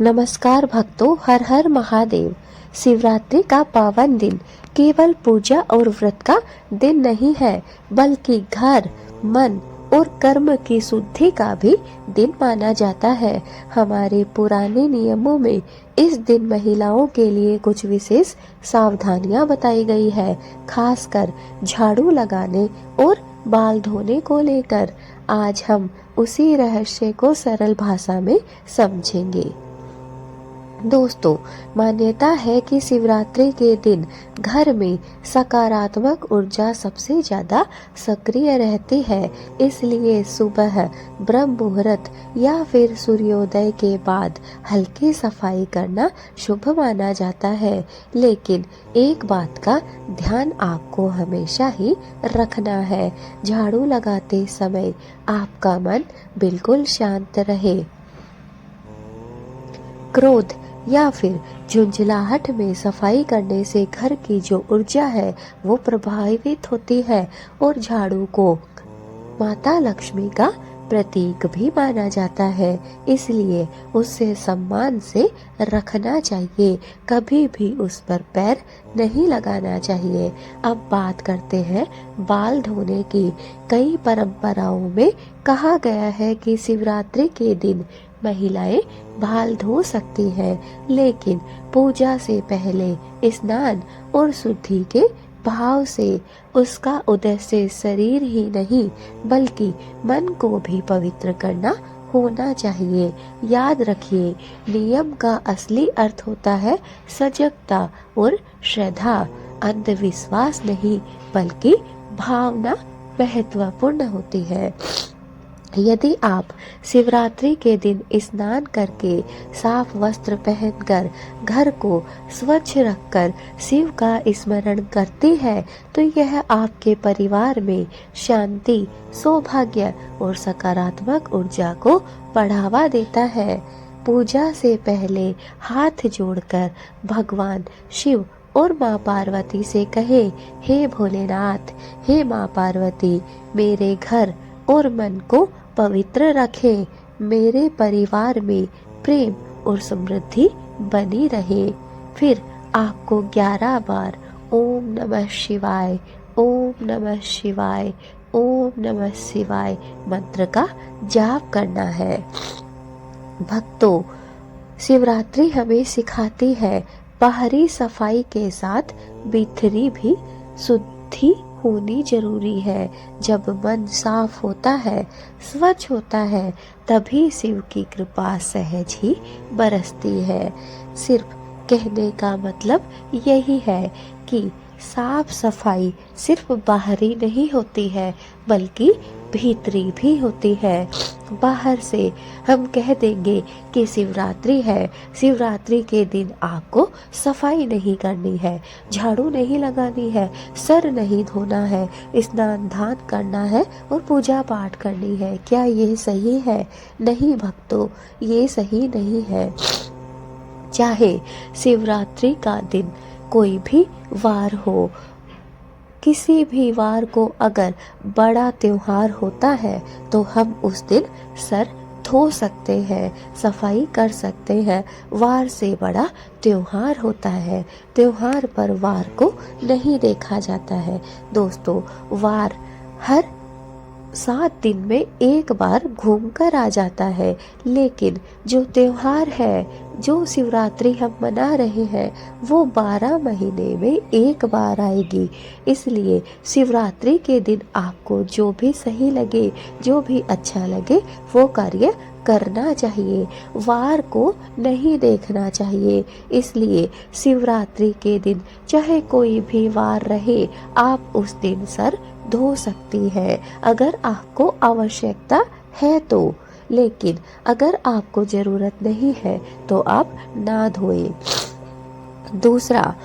नमस्कार भक्तों, हर हर महादेव। शिवरात्रि का पावन दिन केवल पूजा और व्रत का दिन नहीं है, बल्कि घर, मन और कर्म की शुद्धि का भी दिन माना जाता है। हमारे पुराने नियमों में इस दिन महिलाओं के लिए कुछ विशेष सावधानियां बताई गई है, खासकर झाड़ू लगाने और बाल धोने को लेकर। आज हम उसी रहस्य को सरल भाषा में समझेंगे। दोस्तों, मान्यता है कि शिवरात्रि के दिन घर में सकारात्मक ऊर्जा सबसे ज्यादा सक्रिय रहती है, इसलिए सुबह ब्रह्म मुहूर्त या फिर सूर्योदय के बाद हल्की सफाई करना शुभ माना जाता है। लेकिन एक बात का ध्यान आपको हमेशा ही रखना है, झाड़ू लगाते समय आपका मन बिल्कुल शांत रहे। क्रोध या फिर झुंझलाहट में सफाई करने से घर की जो ऊर्जा है वो प्रभावित होती है और झाड़ू को माता लक्ष्मी का प्रतीक भी माना जाता है, इसलिए उससे सम्मान से रखना चाहिए, कभी भी उस पर पैर नहीं लगाना चाहिए। अब बात करते हैं बाल धोने की। कई परंपराओं में कहा गया है कि शिवरात्रि के दिन महिलाएं बाल धो सकती हैं, लेकिन पूजा से पहले स्नान और शुद्धि के भाव से उसका उद्देश्य शरीर ही नहीं बल्कि मन को भी पवित्र करना होना चाहिए। याद रखिए, नियम का असली अर्थ होता है सजगता और श्रद्धा, अंधविश्वास नहीं बल्कि भावना महत्वपूर्ण होती है। यदि आप शिवरात्रि के दिन स्नान करके साफ वस्त्र पहनकर घर को स्वच्छ रखकर शिव का स्मरण करती है तो यह आपके परिवार में शांति, सौभाग्य और सकारात्मक ऊर्जा को बढ़ावा देता है। पूजा से पहले हाथ जोड़कर भगवान शिव और माँ पार्वती से कहे, हे भोलेनाथ, हे माँ पार्वती, मेरे घर और मन को पवित्र रखें, मेरे परिवार में प्रेम और समृद्धि बनी रहे। फिर आपको 11 बार ओम नमः शिवाय, ओम नमः शिवाय, ओम नमः शिवाय मंत्र का जाप करना है। भक्तों, शिवरात्रि हमें सिखाती है बाहरी सफाई के साथ भीतरी भी शुद्धि होनी जरूरी है। जब मन साफ होता है, स्वच्छ होता है, तभी शिव की कृपा सहज ही बरसती है। सिर्फ कहने का मतलब यही है कि साफ सफाई सिर्फ बाहरी नहीं होती है बल्कि भीतरी भी होती है। बाहर से हम कह देंगे कि शिवरात्रि है, शिवरात्रि के दिन आपको सफाई नहीं करनी है, झाड़ू नहीं लगानी है, सर नहीं धोना है, स्नान दान करना है और पूजा पाठ करनी है। क्या ये सही है? नहीं भक्तों, ये सही नहीं है। चाहे शिवरात्रि का दिन कोई भी वार हो, किसी भी वार को अगर बड़ा त्योहार होता है तो हम उस दिन सर धो सकते हैं, सफाई कर सकते हैं। वार से बड़ा त्योहार होता है, त्योहार पर वार को नहीं देखा जाता है। दोस्तों, वार हर 7 दिन में एक बार घूम कर आ जाता है, लेकिन जो त्योहार है, जो शिवरात्रि हम मना रहे हैं, वो 12 महीने में एक बार आएगी। इसलिए शिवरात्रि के दिन आपको जो भी सही लगे, जो भी अच्छा लगे, वो कार्य करना चाहिए, वार को नहीं देखना चाहिए। इसलिए शिवरात्रि के दिन चाहे कोई भी वार रहे, आप उस दिन सर धो सकती है अगर आपको आवश्यकता है तो, लेकिन अगर आपको जरूरत नहीं है तो आप ना धोएं। दूसरा,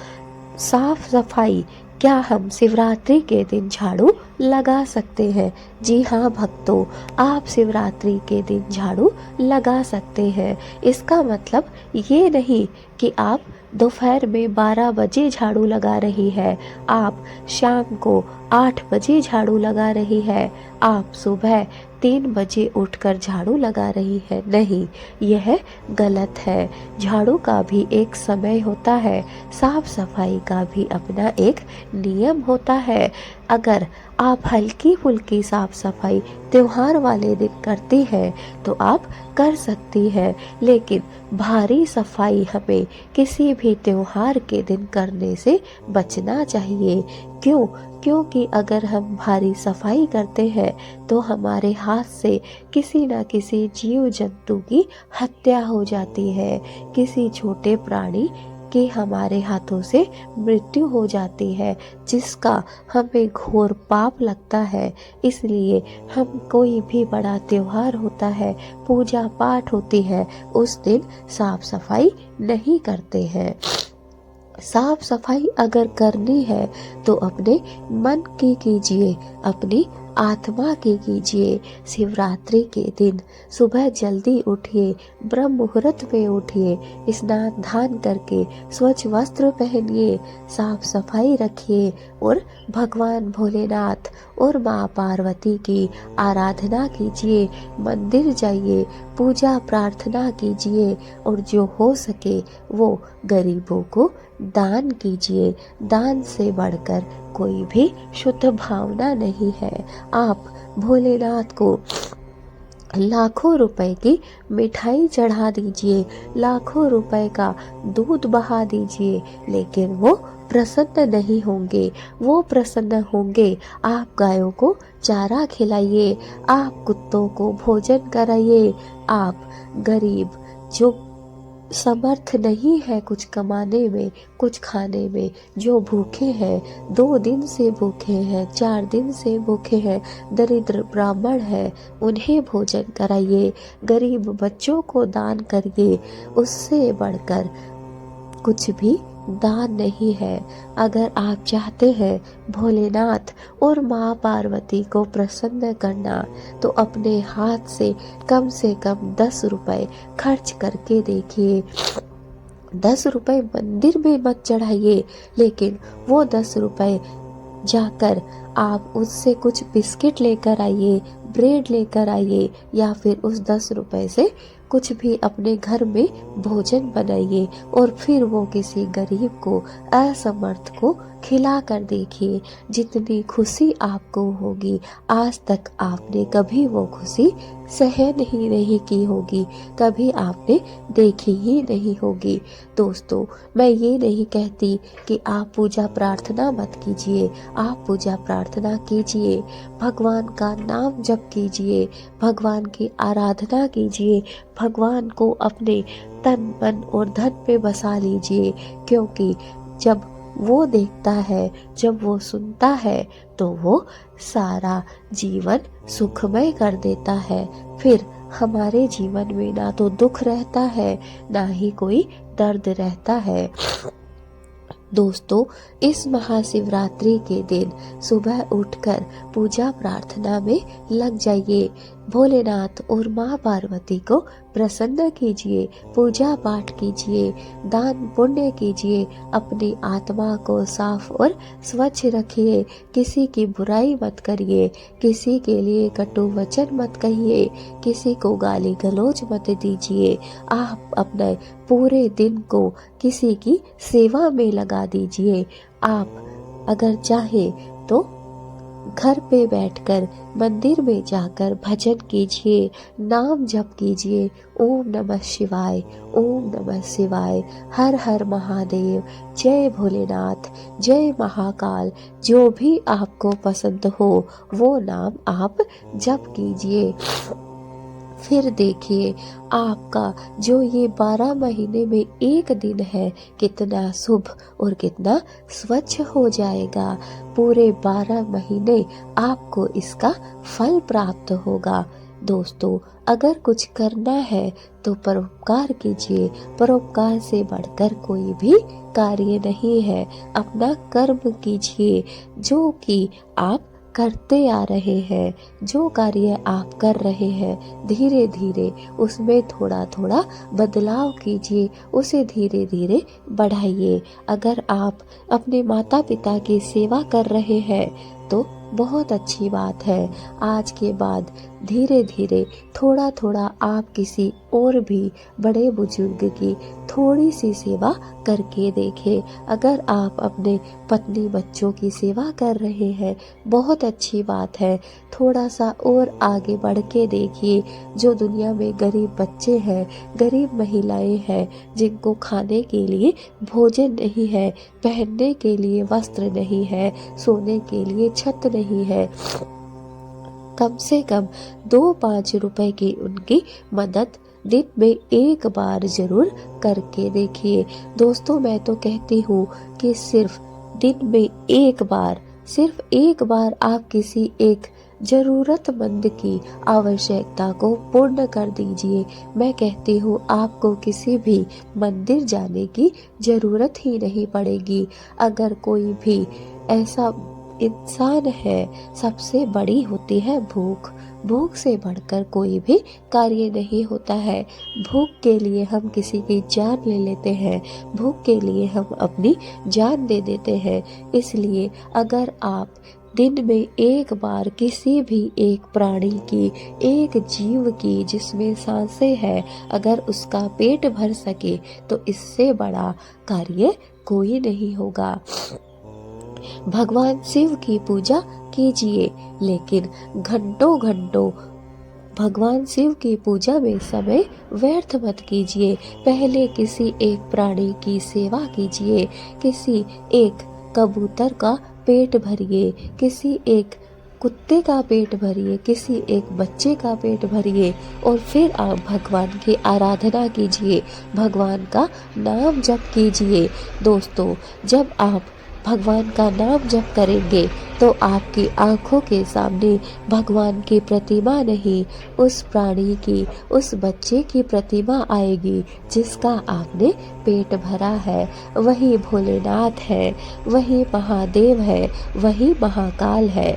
साफ सफाई। क्या हम शिवरात्रि के दिन झाड़ू लगा सकते हैं? जी हाँ भक्तों, आप शिवरात्रि के दिन झाड़ू लगा सकते हैं। इसका मतलब ये नहीं कि आप दोपहर में 12 बजे झाड़ू लगा रही है, आप शाम को 8 बजे झाड़ू लगा रही है, आप सुबह 3 बजे उठकर झाड़ू लगा रही है। नहीं, यह गलत है। झाड़ू का भी एक समय होता है, साफ सफाई का भी अपना एक नियम होता है। अगर आप हल्की फुल्की साफ सफाई त्योहार वाले दिन करती हैं तो आप कर सकती हैं, लेकिन भारी सफाई हमें किसी भी त्योहार के दिन करने से बचना चाहिए। क्यों? क्योंकि अगर हम भारी सफाई करते हैं तो हमारे हाथ से किसी न किसी जीव जंतु की हत्या हो जाती है, किसी छोटे प्राणी की हमारे हाथों से मृत्यु हो जाती है, जिसका हमें घोर पाप लगता है। इसलिए हम कोई भी बड़ा त्योहार होता है, पूजा पाठ होती है, उस दिन साफ सफाई नहीं करते हैं। साफ सफाई अगर करनी है तो अपने मन की कीजिए, अपनी आत्मा की कीजिए। शिवरात्रि के दिन सुबह जल्दी उठिए, ब्रह्म मुहूर्त में उठिए, स्नान ध्यान करके स्वच्छ वस्त्र पहनिए, साफ सफाई रखिए और भगवान भोलेनाथ और माँ पार्वती की आराधना कीजिए। मंदिर जाइए, पूजा प्रार्थना कीजिए और जो हो सके वो गरीबों को दान कीजिए। दान से बढ़कर कोई भी शुद्ध भावना नहीं है। आप भोलेनाथ को लाखों रुपए की मिठाई चढ़ा दीजिए, लाखों रुपए का दूध बहा दीजिए, लेकिन वो प्रसन्न नहीं होंगे। वो प्रसन्न होंगे आप गायों को चारा खिलाइए, आप कुत्तों को भोजन कराइए, आप गरीब जो समर्थ नहीं है कुछ कमाने में, कुछ खाने में, जो भूखे हैं, 2 दिन से भूखे हैं, 4 दिन से भूखे हैं, दरिद्र ब्राह्मण है, उन्हें भोजन कराइए, गरीब बच्चों को दान करिए। उससे बढ़कर कुछ भी दान नहीं है। अगर आप चाहते हैं भोलेनाथ और माँ पार्वती को प्रसन्न करना तो अपने हाथ से कम 10 रुपए खर्च करके देखिए। 10 रुपए मंदिर में मत चढ़ाइए, लेकिन वो 10 रुपए जाकर आप उससे कुछ बिस्किट लेकर आइए, ब्रेड लेकर आइए, या फिर उस 10 रुपए से कुछ भी अपने घर में भोजन बनाइए और फिर वो किसी गरीब को, असमर्थ को खिला कर देखिए। जितनी खुशी आपको होगी, आज तक आपने कभी वो खुशी सहन ही नहीं की होगी, कभी आपने देखी ही नहीं होगी। दोस्तों, मैं ये नहीं कहती कि आप पूजा प्रार्थना मत कीजिए, आप पूजा प्रार्थना कीजिए, भगवान का नाम जप कीजिए, भगवान की आराधना कीजिए, भगवान को अपने तन मन और धन पे बसा लीजिए। क्योंकि जब वो देखता है, जब वो सुनता है, तो वो सारा जीवन सुखमय कर देता है। फिर हमारे जीवन में ना तो दुख रहता है, ना ही कोई दर्द रहता है। दोस्तों, इस महाशिवरात्रि के दिन सुबह उठकर पूजा प्रार्थना में लग जाइए। भोलेनाथ और माँ पार्वती को प्रसन्न कीजिए, पूजा पाठ कीजिए, दान पुण्य कीजिए, अपनी आत्मा को साफ और स्वच्छ रखिए, किसी की बुराई मत करिए, किसी के लिए कटु वचन मत कहिए, किसी को गाली गलौज मत दीजिए। आप अपने पूरे दिन को किसी की सेवा में लगा दीजिए। आप अगर चाहे तो घर पे बैठकर मंदिर में जाकर भजन कीजिए, नाम जप कीजिए, ओम नमः शिवाय, ओम नमः शिवाय, हर हर महादेव, जय भोलेनाथ, जय महाकाल। जो भी आपको पसंद हो वो नाम आप जप कीजिए। फिर देखिए आपका जो ये 12 महीने में एक दिन है कितना शुभ और कितना स्वच्छ हो जाएगा। पूरे 12 महीने आपको इसका फल प्राप्त होगा। दोस्तों, अगर कुछ करना है तो परोपकार कीजिए, परोपकार से बढ़कर कोई भी कार्य नहीं है। अपना कर्म कीजिए जो कि आप करते आ रहे हैं, जो कार्य आप कर रहे हैं, धीरे धीरे उसमें थोड़ा थोड़ा बदलाव कीजिए, उसे धीरे धीरे बढ़ाइए। अगर आप अपने माता पिता की सेवा कर रहे हैं तो बहुत अच्छी बात है। आज के बाद धीरे धीरे थोड़ा थोड़ा आप किसी और भी बड़े बुजुर्ग की थोड़ी सी सेवा करके देखें। अगर आप अपने पत्नी बच्चों की सेवा कर रहे हैं, बहुत अच्छी बात है। थोड़ा सा और आगे बढ़ के देखिए, जो दुनिया में गरीब बच्चे हैं, गरीब महिलाएं हैं, जिनको खाने के लिए भोजन नहीं है, पहनने के लिए वस्त्र नहीं है, सोने के लिए छत नहीं है, कम से कम 2-5 रुपए की उनकी मदद दिन में एक बार जरूर करके देखिए। दोस्तों, मैं तो कहती हूँ कि सिर्फ दिन में सिर्फ एक बार आप किसी एक जरूरतमंद की आवश्यकता को पूर्ण कर दीजिए। मैं कहती हूँ आपको किसी भी मंदिर जाने की जरूरत ही नहीं पड़ेगी। अगर कोई भी ऐसा इंसान है, सबसे बड़ी होती है भूख। भूख से बढ़कर कोई भी कार्य नहीं होता है। भूख के लिए हम किसी की जान ले लेते हैं, भूख के लिए हम अपनी जान दे देते हैं। इसलिए अगर आप दिन में एक बार किसी भी एक प्राणी की, एक जीव की जिसमें सांसें हैं, अगर उसका पेट भर सके तो इससे बड़ा कार्य कोई नहीं होगा। भगवान शिव की पूजा कीजिए, लेकिन घंटों घंटों भगवान शिव की पूजा में समय व्यर्थ मत कीजिए। पहले किसी एक प्राणी की सेवा कीजिए, किसी एक कबूतर का पेट भरिए, किसी एक कुत्ते का पेट भरिए, किसी एक बच्चे का पेट भरिए, और फिर आप भगवान की आराधना कीजिए, भगवान का नाम जप कीजिए। दोस्तों, जब आप भगवान का नाम जप करेंगे तो आपकी आंखों के सामने भगवान की प्रतिमा नहीं, उस प्राणी की, उस बच्चे की प्रतिमा आएगी जिसका आपने पेट भरा है। वही भोलेनाथ है, वही महादेव है, वही महाकाल है।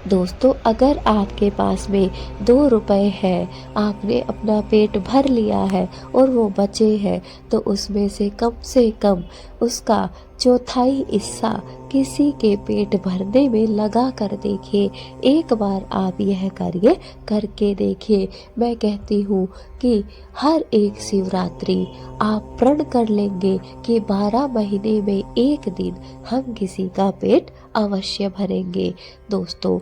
दोस्तों, अगर आपके पास में 2 रुपए है, आपने अपना पेट भर लिया है और वो बचे हैं, तो उसमें से कम उसका चौथाई हिस्सा किसी के पेट भरने में लगा कर देखिए। एक बार आप यह कार्य करके देखिए। मैं कहती हूँ कि हर एक शिवरात्रि आप प्रण कर लेंगे कि 12 महीने में एक दिन हम किसी का पेट अवश्य भरेंगे। दोस्तों,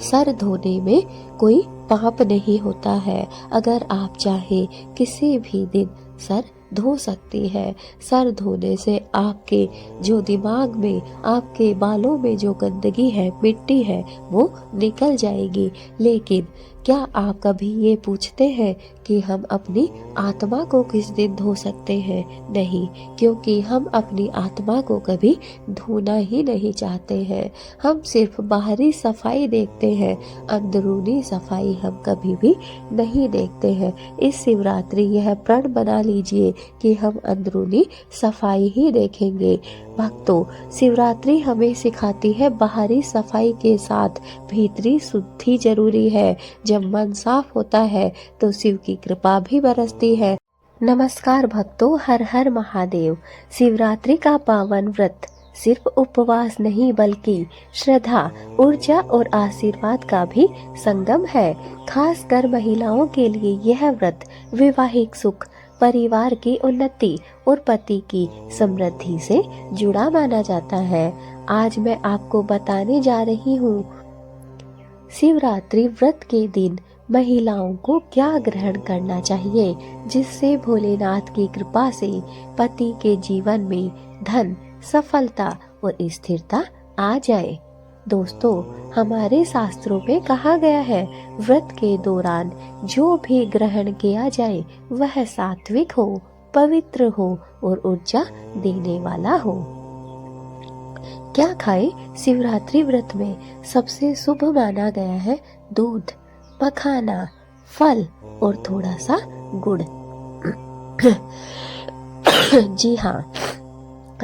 सर धोने में कोई पाप नहीं होता है। अगर आप चाहे किसी भी दिन सर धो सकती है। सर धोने से आपके जो दिमाग में, आपके बालों में जो गंदगी है, मिट्टी है, वो निकल जाएगी। लेकिन क्या आप कभी ये पूछते हैं कि हम अपनी आत्मा को किस दिन धो सकते हैं? नहीं, क्योंकि हम अपनी आत्मा को कभी धोना ही नहीं चाहते हैं। हम सिर्फ बाहरी सफाई देखते हैं, अंदरूनी सफाई हम कभी भी नहीं देखते हैं। इस शिवरात्रि यह प्रण बना लीजिए कि हम अंदरूनी सफाई ही देखेंगे। भक्तों, शिवरात्रि हमें सिखाती है बाहरी सफाई के साथ भीतरी शुद्धि जरूरी है। जब मन साफ होता है तो शिव की कृपा भी बरसती है। नमस्कार भक्तों, हर हर महादेव। शिवरात्रि का पावन व्रत सिर्फ उपवास नहीं बल्कि श्रद्धा, ऊर्जा और आशीर्वाद का भी संगम है। खासकर महिलाओं के लिए यह व्रत वैवाहिक सुख, परिवार की उन्नति और पति की समृद्धि से जुड़ा माना जाता है। आज मैं आपको बताने जा रही हूँ शिवरात्रि व्रत के दिन महिलाओं को क्या ग्रहण करना चाहिए, जिससे भोलेनाथ की कृपा से पति के जीवन में धन, सफलता और स्थिरता आ जाए। दोस्तों, हमारे शास्त्रों में कहा गया है, व्रत के दौरान जो भी ग्रहण किया जाए वह सात्विक हो, पवित्र हो और ऊर्जा देने वाला हो। क्या खाए? शिवरात्रि व्रत में सबसे शुभ माना गया है दूध, मखाना, फल और थोड़ा सा गुड़। जी हाँ,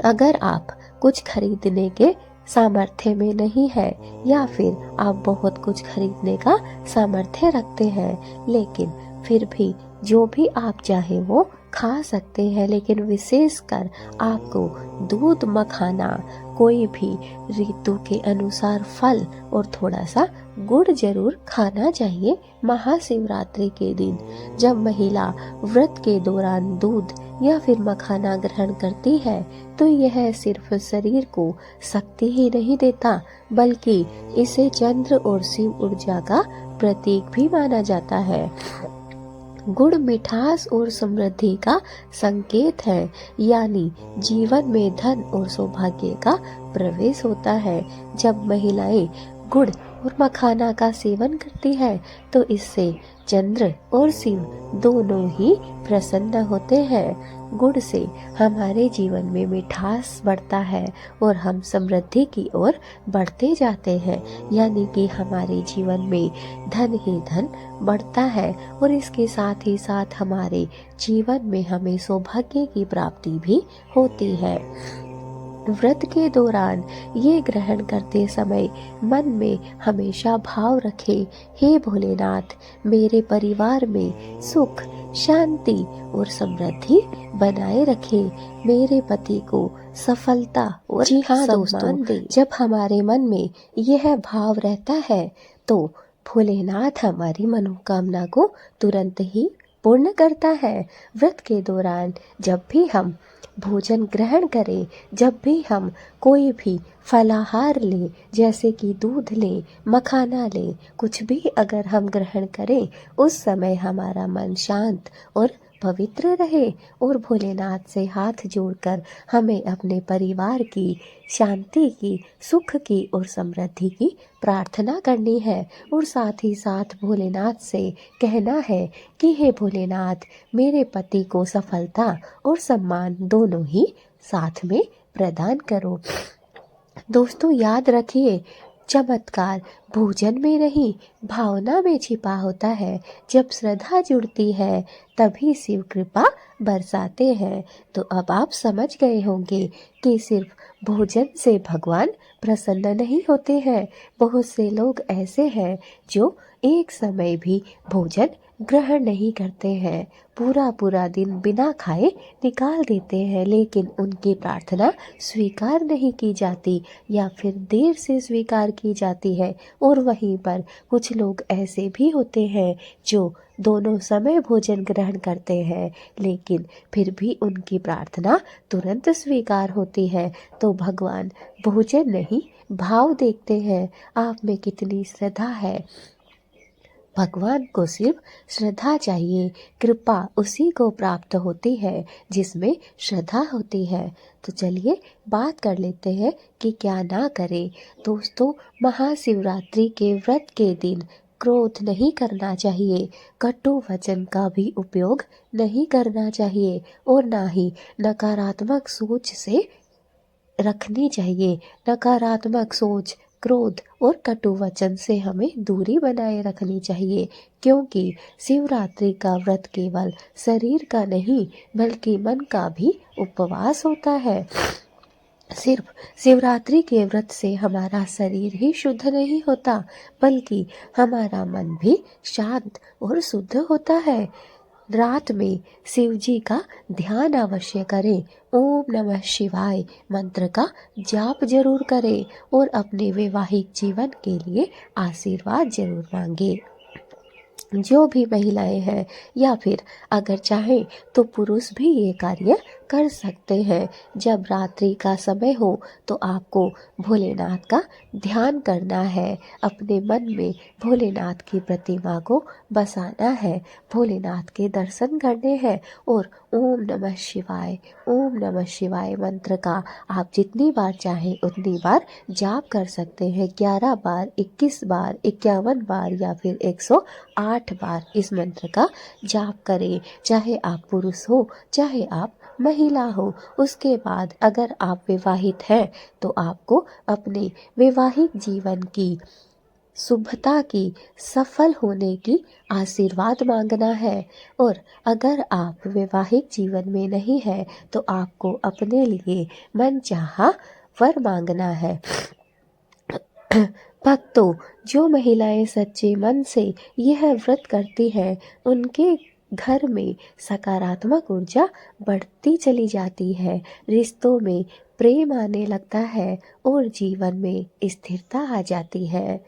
अगर आप कुछ खरीदने के सामर्थ्य में नहीं है या फिर आप बहुत कुछ खरीदने का सामर्थ्य रखते हैं, लेकिन फिर भी जो भी आप चाहे वो खा सकते हैं, लेकिन विशेषकर आपको दूध, मखाना, कोई भी ऋतु के अनुसार फल और थोड़ा सा गुड़ जरूर खाना चाहिए महाशिवरात्रि के दिन। जब महिला व्रत के दौरान दूध या फिर मखाना ग्रहण करती है तो यह सिर्फ शरीर को शक्ति ही नहीं देता, बल्कि इसे चंद्र और शिव ऊर्जा का प्रतीक भी माना जाता है। गुड़ मिठास और समृद्धि का संकेत है, यानी जीवन में धन और सौभाग्य का प्रवेश होता है। जब महिलाएं गुड़ और मखाना का सेवन करती है तो इससे चंद्र और शिव दोनों ही प्रसन्न होते हैं। गुड़ से हमारे जीवन में मिठास बढ़ता है और हम समृद्धि की ओर बढ़ते जाते हैं, यानी कि हमारे जीवन में धन ही धन बढ़ता है और इसके साथ ही साथ हमारे जीवन में हमें सौभाग्य की प्राप्ति भी होती है। व्रत के दौरान ये ग्रहण करते समय मन में हमेशा भाव रखें, हे भोलेनाथ, मेरे परिवार में सुख, शांति और समृद्धि बनाए रखें, मेरे पति को सफलता और जी हाँ दोस्तों, जब हमारे मन में यह भाव रहता है तो भोलेनाथ हमारी मनोकामना को तुरंत ही पूर्ण करता है। व्रत के दौरान जब भी हम भोजन ग्रहण करें, जब भी हम कोई भी फलाहार लें, जैसे कि दूध लें, मखाना लें, कुछ भी अगर हम ग्रहण करें, उस समय हमारा मन शांत और पवित्र रहे और भोलेनाथ से हाथ जोड़कर हमें अपने परिवार की शांति की, सुख की और समृद्धि की प्रार्थना करनी है। और साथ ही साथ भोलेनाथ से कहना है कि हे भोलेनाथ, मेरे पति को सफलता और सम्मान दोनों ही साथ में प्रदान करो। दोस्तों याद रखिए, चमत्कार भोजन में नहीं, भावना में छिपा होता है। जब श्रद्धा जुड़ती है तभी शिव कृपा बरसाते हैं। तो अब आप समझ गए होंगे कि सिर्फ भोजन से भगवान प्रसन्न नहीं होते हैं। बहुत से लोग ऐसे हैं जो एक समय भी भोजन ग्रहण नहीं करते हैं, पूरा पूरा दिन बिना खाए निकाल देते हैं, लेकिन उनकी प्रार्थना स्वीकार नहीं की जाती या फिर देर से स्वीकार की जाती है। और वहीं पर कुछ लोग ऐसे भी होते हैं जो दोनों समय भोजन ग्रहण करते हैं, लेकिन फिर भी उनकी प्रार्थना तुरंत स्वीकार होती है। तो भगवान भोजन नहीं, भाव देखते हैं, आप में कितनी श्रद्धा है। भगवान को सिर्फ श्रद्धा चाहिए, कृपा उसी को प्राप्त होती है जिसमें श्रद्धा होती है। तो चलिए बात कर लेते हैं कि क्या ना करें। दोस्तों, महाशिवरात्रि के व्रत के दिन क्रोध नहीं करना चाहिए, कटु वचन का भी उपयोग नहीं करना चाहिए और ना ही नकारात्मक सोच से रखनी चाहिए। नकारात्मक सोच, क्रोध और कटु वचन से हमें दूरी बनाए रखनी चाहिए, क्योंकि शिवरात्रि का व्रत केवल शरीर का नहीं बल्कि मन का भी उपवास होता है। सिर्फ शिवरात्रि के व्रत से हमारा शरीर ही शुद्ध नहीं होता, बल्कि हमारा मन भी शांत और शुद्ध होता है। रात में शिव जी का ध्यान अवश्य करें, ओम नमः शिवाय मंत्र का जाप जरूर करें और अपने वैवाहिक जीवन के लिए आशीर्वाद जरूर मांगे। जो भी महिलाएं हैं या फिर अगर चाहें तो पुरुष भी ये कार्य कर सकते हैं। जब रात्रि का समय हो तो आपको भोलेनाथ का ध्यान करना है, अपने मन में भोलेनाथ की प्रतिमा को बसाना है, भोलेनाथ के दर्शन करने हैं और ओम नमः शिवाय मंत्र का आप जितनी बार चाहें उतनी बार जाप कर सकते हैं। 11 बार, 21 बार, 51 बार या फिर 108 बार इस मंत्र का जाप करें, चाहे आप पुरुष हो चाहे आप महिला हो। उसके बाद अगर आप विवाहित हैं तो आपको अपने वैवाहिक जीवन की शुभता की, सफल होने की आशीर्वाद मांगना है। और अगर आप वैवाहिक जीवन में नहीं है तो आपको अपने लिए मनचाहा वर मांगना है। भक्तों, जो महिलाएं सच्चे मन से यह व्रत करती हैं उनके घर में सकारात्मक ऊर्जा बढ़ती चली जाती है, रिश्तों में प्रेम आने लगता है और जीवन में स्थिरता आ जाती है।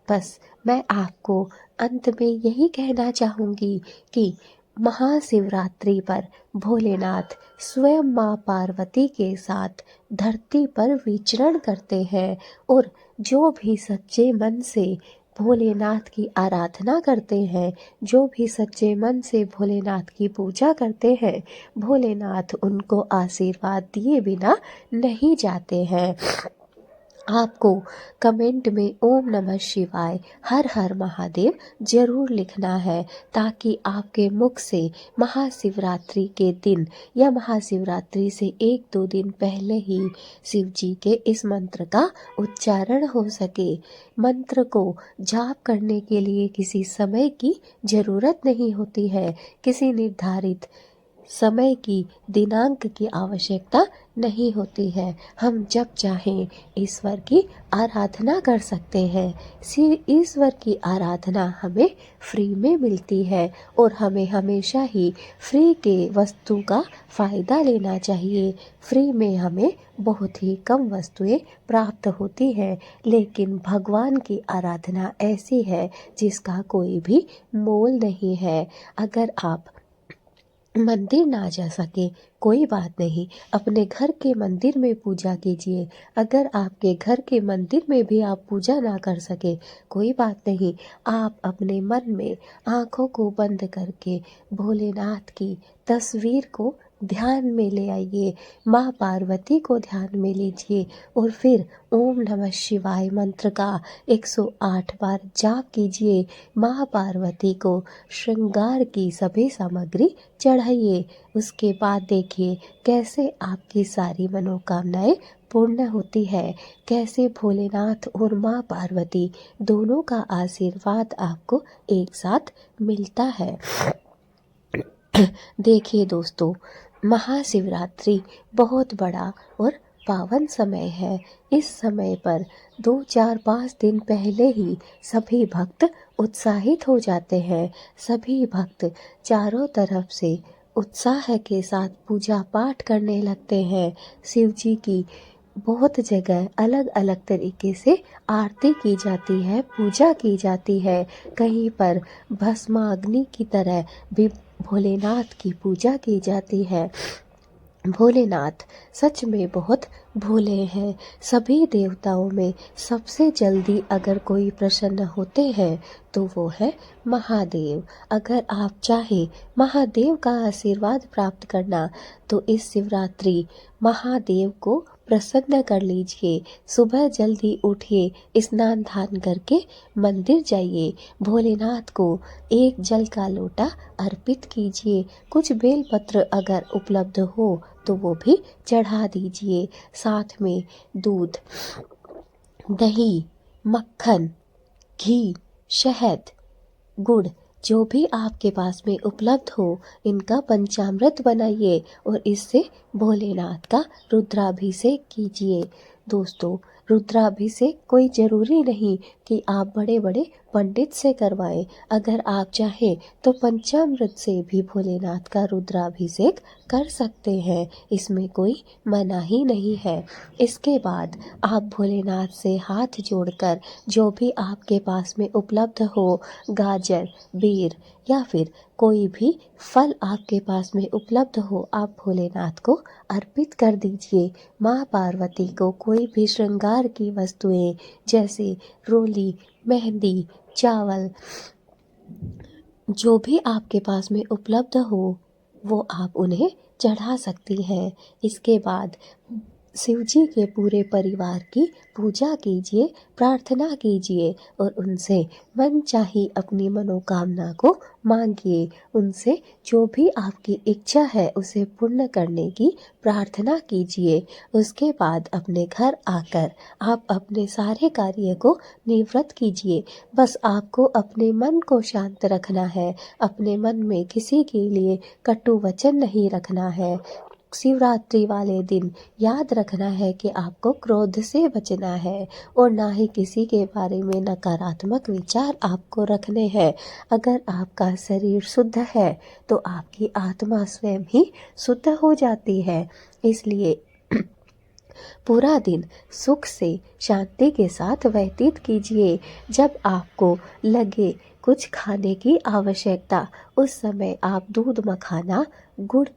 बस मैं आपको अंत में यही कहना चाहूँगी कि महाशिवरात्रि पर भोलेनाथ स्वयं माँ पार्वती के साथ धरती पर विचरण करते हैं और जो भी सच्चे मन से भोलेनाथ की आराधना करते हैं, जो भी सच्चे मन से भोलेनाथ की पूजा करते हैं, भोलेनाथ उनको आशीर्वाद दिए बिना नहीं जाते हैं। आपको कमेंट में ओम नमः शिवाय हर हर महादेव जरूर लिखना है, ताकि आपके मुख से महाशिवरात्रि के दिन या महाशिवरात्रि से 1-2 दिन पहले ही शिव जी के इस मंत्र का उच्चारण हो सके। मंत्र को जाप करने के लिए किसी समय की ज़रूरत नहीं होती है, किसी निर्धारित समय की दिनांक की आवश्यकता नहीं होती है। हम जब चाहें ईश्वर की आराधना कर सकते हैं। ईश्वर की आराधना हमें फ्री में मिलती है और हमें हमेशा ही फ्री के वस्तु का फ़ायदा लेना चाहिए। फ्री में हमें बहुत ही कम वस्तुएं प्राप्त होती हैं, लेकिन भगवान की आराधना ऐसी है जिसका कोई भी मोल नहीं है। अगर आप मंदिर ना जा सके कोई बात नहीं, अपने घर के मंदिर में पूजा कीजिए। अगर आपके घर के मंदिर में भी आप पूजा ना कर सके कोई बात नहीं, आप अपने मन में आँखों को बंद करके भोलेनाथ की तस्वीर को ध्यान में ले आइए, माँ पार्वती को ध्यान में लीजिए और फिर ओम नमः शिवाय मंत्र का 108 बार जाप कीजिए। माँ पार्वती को श्रृंगार की सभी सामग्री चढ़ाइए। उसके बाद देखिए कैसे आपकी सारी मनोकामनाएं पूर्ण होती है, कैसे भोलेनाथ और माँ पार्वती दोनों का आशीर्वाद आपको एक साथ मिलता है। देखिए दोस्तों, महाशिवरात्रि बहुत बड़ा और पावन समय है। इस समय पर 2-4-5 दिन पहले ही सभी भक्त उत्साहित हो जाते हैं। सभी भक्त चारों तरफ से उत्साह के साथ पूजा पाठ करने लगते हैं। शिव जी की बहुत जगह अलग अलग तरीके से आरती की जाती है, पूजा की जाती है। कहीं पर भस्माग्नि की तरह भी भोलेनाथ की पूजा की जाती है। भोलेनाथ सच में बहुत भोले हैं। सभी देवताओं में सबसे जल्दी अगर कोई प्रसन्न होते हैं तो वो है महादेव। अगर आप चाहे महादेव का आशीर्वाद प्राप्त करना तो इस शिवरात्रि महादेव को प्रसन्न कर लीजिए। सुबह जल्दी उठिए, स्नान ध्यान करके मंदिर जाइए, भोलेनाथ को एक जल का लोटा अर्पित कीजिए। कुछ बेलपत्र अगर उपलब्ध हो तो वो भी चढ़ा दीजिए। साथ में दूध, दही, मक्खन, घी, शहद, गुड़ जो भी आपके पास में उपलब्ध हो इनका पंचामृत बनाइए और इससे भोलेनाथ का रुद्राभिषेक कीजिए। दोस्तों, रुद्राभिषेक कोई ज़रूरी नहीं कि आप बड़े बड़े पंडित से करवाएं। अगर आप चाहें तो पंचामृत से भी भोलेनाथ का रुद्राभिषेक कर सकते हैं, इसमें कोई मनाही नहीं है। इसके बाद आप भोलेनाथ से हाथ जोड़कर जो भी आपके पास में उपलब्ध हो, गाजर, बेर या फिर कोई भी फल आपके पास में उपलब्ध हो, आप भोलेनाथ को अर्पित कर दीजिए। माँ पार्वती को कोई भी श्रृंगार की वस्तुएं जैसे रोली, मेहंदी, चावल जो भी आपके पास में उपलब्ध हो वो आप उन्हें चढ़ा सकती हैं। इसके बाद शिव जी के पूरे परिवार की पूजा कीजिए, प्रार्थना कीजिए और उनसे मनचाही अपनी मनोकामना को मांगिए। उनसे जो भी आपकी इच्छा है उसे पूर्ण करने की प्रार्थना कीजिए। उसके बाद अपने घर आकर आप अपने सारे कार्य को निवृत्त कीजिए। बस आपको अपने मन को शांत रखना है, अपने मन में किसी के लिए कटु वचन नहीं रखना है। शिवरात्रि वाले दिन याद रखना है कि आपको क्रोध से बचना है और ना ही किसी के बारे में नकारात्मक विचार आपको रखने हैं। अगर आपका शरीर शुद्ध है तो आपकी आत्मा स्वयं ही शुद्ध हो जाती है। इसलिए पूरा दिन सुख से शांति के साथ व्यतीत कीजिए। जब आपको लगे कुछ खाने की आवश्यकता, उस समय आप दूध मखाना, गुड़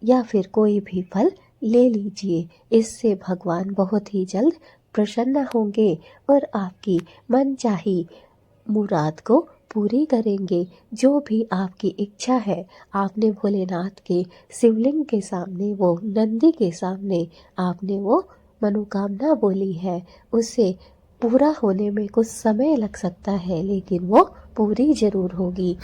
या फिर कोई भी फल ले लीजिए। इससे भगवान बहुत ही जल्द प्रसन्न होंगे और आपकी मनचाही मुराद को पूरी करेंगे। जो भी आपकी इच्छा है, आपने भोलेनाथ के शिवलिंग के सामने, वो नंदी के सामने आपने वो मनोकामना बोली है, उसे पूरा होने में कुछ समय लग सकता है, लेकिन वो पूरी जरूर होगी।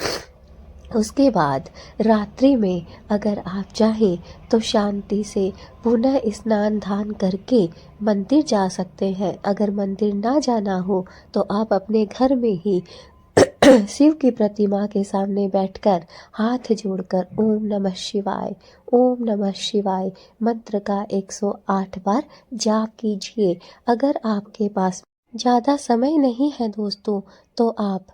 उसके बाद रात्रि में अगर आप चाहें तो शांति से पुनः स्नान दान करके मंदिर जा सकते हैं। अगर मंदिर ना जाना हो तो आप अपने घर में ही शिव की प्रतिमा के सामने बैठकर हाथ जोड़कर ओम नमः शिवाय मंत्र का 108 बार जाप कीजिए। अगर आपके पास ज़्यादा समय नहीं है दोस्तों, तो आप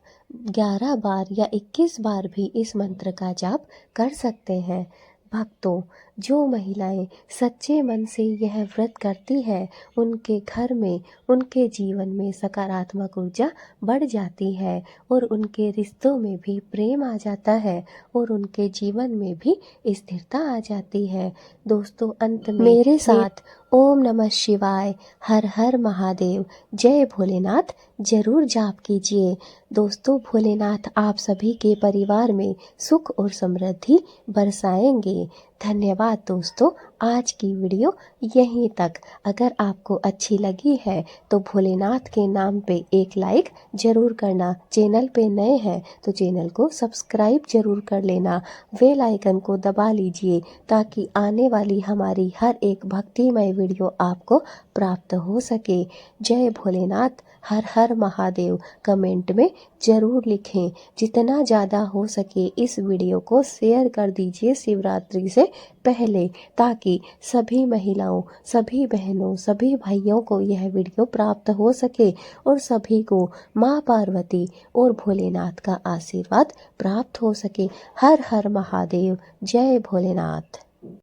11 बार या 21 बार भी इस मंत्र का जाप कर सकते हैं। भक्तों, जो महिलाएं सच्चे मन से यह व्रत करती है, उनके घर में, उनके जीवन में सकारात्मक ऊर्जा बढ़ जाती है और उनके रिश्तों में भी प्रेम आ जाता है और उनके जीवन में भी स्थिरता आ जाती है। दोस्तों, अंत में मेरे साथ ओम नमः शिवाय, हर हर महादेव, जय भोलेनाथ जरूर जाप कीजिए। दोस्तों, भोलेनाथ आप सभी के परिवार में सुख और समृद्धि बरसाएंगे। धन्यवाद दोस्तों, आज की वीडियो यहीं तक। अगर आपको अच्छी लगी है तो भोलेनाथ के नाम पे एक लाइक जरूर करना। चैनल पे नए हैं तो चैनल को सब्सक्राइब जरूर कर लेना। बेल आइकन को दबा लीजिए ताकि आने वाली हमारी हर एक भक्तिमय वीडियो आपको प्राप्त हो सके। जय भोलेनाथ, हर हर महादेव कमेंट में ज़रूर लिखें। जितना ज़्यादा हो सके इस वीडियो को शेयर कर दीजिए शिवरात्रि से पहले, ताकि सभी महिलाओं, सभी बहनों, सभी भाइयों को यह वीडियो प्राप्त हो सके और सभी को माँ पार्वती और भोलेनाथ का आशीर्वाद प्राप्त हो सके। हर हर महादेव, जय भोलेनाथ।